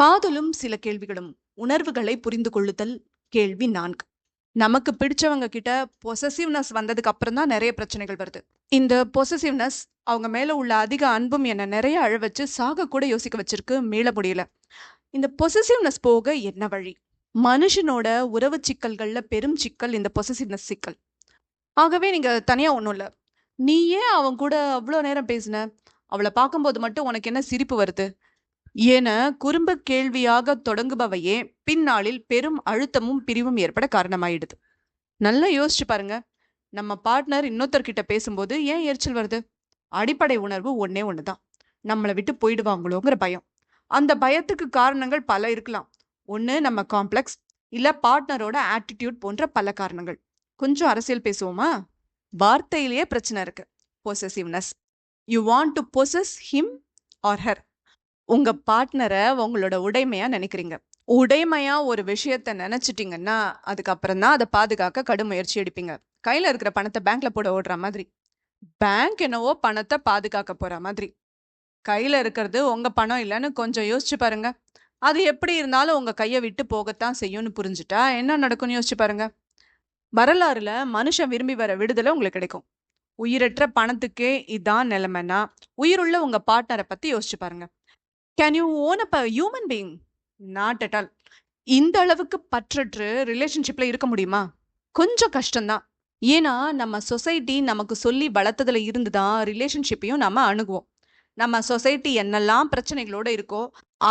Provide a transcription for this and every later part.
காதலும் சில கேள்விகளும். உணர்வுகளை புரிந்து கொள்ளுதல். கேள்வி 4. நமக்கு பிடிச்சவங்க கிட்ட பொசசிவ்னஸ் வந்ததுக்கு அப்புறம் தான் நிறைய பிரச்சனைகள் வருது. இந்த பொசசிவ்னஸ், அவங்க மேல உள்ள அதிக அன்பும் என்ன நிறைய அழ வச்சு சாக கூட யோசிக்க வச்சிருக்கு. மீள முடியல. இந்த பொசசிவ்னஸ் போக என்ன வழி? மனுஷனோட உறவு சிக்கல்கள்ல பெரும் சிக்கல் இந்த பொசசிவ்னஸ் சிக்கல். ஆகவே நீங்க தனியா ஒண்ணும் இல்ல. நீ ஏன் அவன் கூட அவ்வளோ நேரம் பேசின? அவளை பார்க்கும்போது மட்டும் உனக்கு என்ன சிரிப்பு வருது என குறும்பு கேள்வியாக தொடங்குபவையே பின்னாளில் பெரும் அழுத்தமும் பிரிவும் ஏற்பட காரணமாயிடுது. நல்லா யோசிச்சு பாருங்க. நம்ம பார்ட்னர் இன்னொருத்தர்கிட்ட பேசும்போது ஏன் எரிச்சல் வருது? அடிப்படை உணர்வு ஒன்னே ஒண்ணுதான். நம்மளை விட்டு போயிடுவாங்களோங்கிற பயம். அந்த பயத்துக்கு காரணங்கள் பல இருக்கலாம். ஒண்ணு நம்ம காம்ப்ளெக்ஸ், இல்ல பார்ட்னரோட ஆட்டிடியூட் போன்ற பல காரணங்கள். கொஞ்சம் அரசியல் பேசுவோமா? வார்த்தையிலேயே பிரச்சனை இருக்கு. Possessiveness. You want to possess him R her. உங்க பார்ட்னரை உங்களோட உடைமையா நினைக்கிறீங்க. உடைமையா ஒரு விஷயத்த நினைச்சிட்டீங்கன்னா அதுக்கப்புறம் தான் அதை பாதுகாக்க கடும் முயற்சி எடுப்பீங்க. கையில இருக்கிற பணத்தை பேங்க்ல போட ஓடுற மாதிரி. பேங்க் என்னவோ பணத்தை பாதுகாக்க போற மாதிரி. கையில இருக்கிறது உங்க பணம் இல்லைன்னு கொஞ்சம் யோசிச்சு பாருங்க. அது எப்படி இருந்தாலும் உங்க கையை விட்டு போகத்தான் செய்யும்னு புரிஞ்சுட்டா என்ன நடக்கும்னு யோசிச்சு பாருங்க. வரலாறுல மனுஷன் விரும்பி வர விடுதலை உங்களுக்கு கிடைக்கும். உயிரற்ற பணத்துக்கே இதான் நிலைமைன்னா உயிருள்ள உங்க பார்ட்னரை பத்தி யோசிச்சு பாருங்க. Can you own up a human being? Not at all. இந்த அளவுக்கு பற்றற்று ரிலேஷன்ஷிப்ல இருக்க முடியுமா? கொஞ்சம் கஷ்டம்தான். ஏன்னா நம்ம சொசைட்டி நமக்கு சொல்லி வளர்த்ததுல இருந்து தான் ரிலேஷன்ஷிப்பையும் நம்ம அணுகுவோம். நம்ம சொசைட்டி என்னெல்லாம் பிரச்சனைகளோட இருக்கோ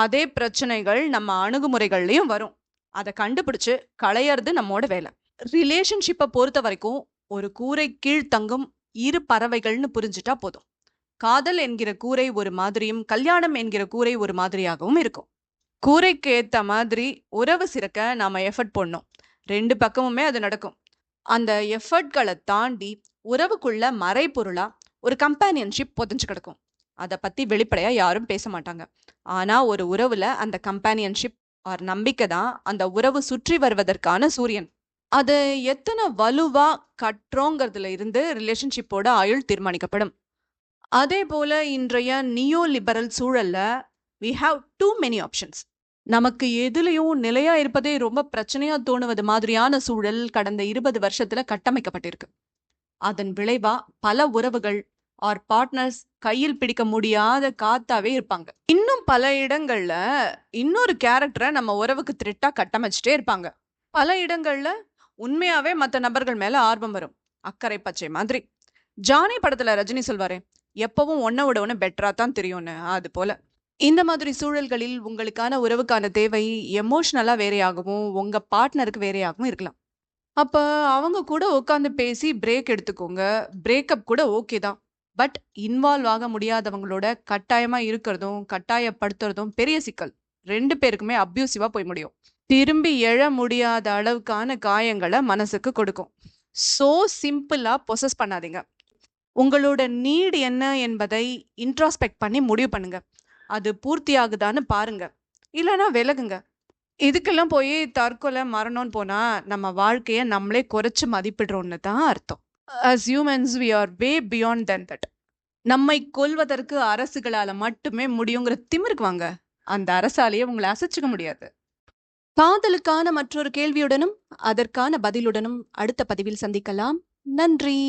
அதே பிரச்சனைகள் நம்ம அணுகுமுறைகள்லயும் வரும். அதை கண்டுபிடிச்சு களையறது நம்மோட வேலை. ரிலேஷன்ஷிப்பை பொறுத்த வரைக்கும் ஒரு கூரை கீழ் தங்கும் இரு பறவைகள்னு புரிஞ்சுட்டா போதும். காதல் என்கிற கூரை ஒரு மாதிரியும் கல்யாணம் என்கிற கூரை ஒரு மாதிரியாகவும் இருக்கும். கூரைக்கு ஏத்த மாதிரி உறவு சிறக்க நாம எஃபர்ட் போடணும். 2 பக்கமுமே அது நடக்கும். அந்த எஃபர்ட்களை தாண்டி உறவுக்குள்ள மறைபொருளா ஒரு கம்பானியன்ஷிப் புதைஞ்சு கிடக்கும். அதை பத்தி வெளிப்படையா யாரும் பேச மாட்டாங்க. ஆனா ஒரு உறவுல அந்த கம்பானியன்ஷிப் ஆர் நம்பிக்கை தான் அந்த உறவு சுற்றி வருவதற்கான சூரியன். அதை எத்தனை வலுவா கட்டுறோங்கிறதுல இருந்து ரிலேஷன்ஷிப்போட ஆயுள் தீர்மானிக்கப்படும். அதே போல இன்றைய நியோ லிபரல் சூழல்ல we have too many options. நமக்கு எதுலயும் நிலையா இருப்பதே ரொம்ப பிரச்சனையா தோணுவது மாதிரியான சூழல் கடந்த 20 வருஷத்துல கட்டமைக்கப்பட்டிருக்கு. அதன் விளைவா பல உறவுகள் ஆர் பார்ட்னர்ஸ் கையில் பிடிக்க முடியாத காத்தாவே இருப்பாங்க. இன்னும் பல இடங்கள்ல இன்னொரு கேரக்டரை நம்ம உறவுக்கு த்ரெட்டா கட்டமைச்சிட்டே இருப்பாங்க. பல இடங்கள்ல உண்மையாவே மற்ற நபர்கள் மேல ஆர்வம் வரும். அக்கறை பச்சை மாதிரி. ஜானி படத்துல ரஜினி சொல்வாரே, எப்பவும் ஒன்ன விட ஒன்று பெட்டரா தான் தெரியும்னு. அது போல இந்த மாதிரி சூழல்களில் உங்களுக்கான உறவுக்கான தேவை எமோஷனலா வேறையாகவும் உங்க பார்ட்னருக்கு வேறையாகவும் இருக்கலாம். அப்ப அவங்க கூட உட்காந்து பேசி பிரேக் எடுத்துக்கோங்க. பிரேக்கப் கூட ஓகே தான். பட் இன்வால்வ் ஆக முடியாதவங்களோட கட்டாயமா இருக்கிறதும் கட்டாயப்படுத்துறதும் பெரிய சிக்கல். 2 பேருக்குமே அப்யூசிவா போய் முடியும். திரும்பி எழ முடியாத அளவுக்கான காயங்களை மனசுக்கு கொடுக்கும். சோ சிம்பிளா பொசஸ் பண்ணாதீங்க. உங்களோட நீட் என்ன என்பதை இன்ட்ராஸ்பெக்ட் பண்ணி முடிவு பண்ணுங்க. அது பூர்த்தியாகுதான்னு பாருங்க. இல்லைன்னா விலகுங்க. இதுக்கெல்லாம் போய் தற்கொலை மரணம்னு போனா நம்ம வாழ்க்கையை நம்மளே குறைச்சு மதிப்பிடுறோம்னு தான் அர்த்தம். As humans we are way beyond than that. நம்மை கொல்வதற்கு அரசுகளால மட்டுமே முடியுங்கிற திமிருக்கு வாங்க. அந்த அரசாலேயே உங்களை அசைச்சுக்க முடியாது. காதலுக்கான மற்றொரு கேள்வியுடனும் அதற்கான பதிலுடனும் அடுத்த பதிவில் சந்திக்கலாம். நன்றி.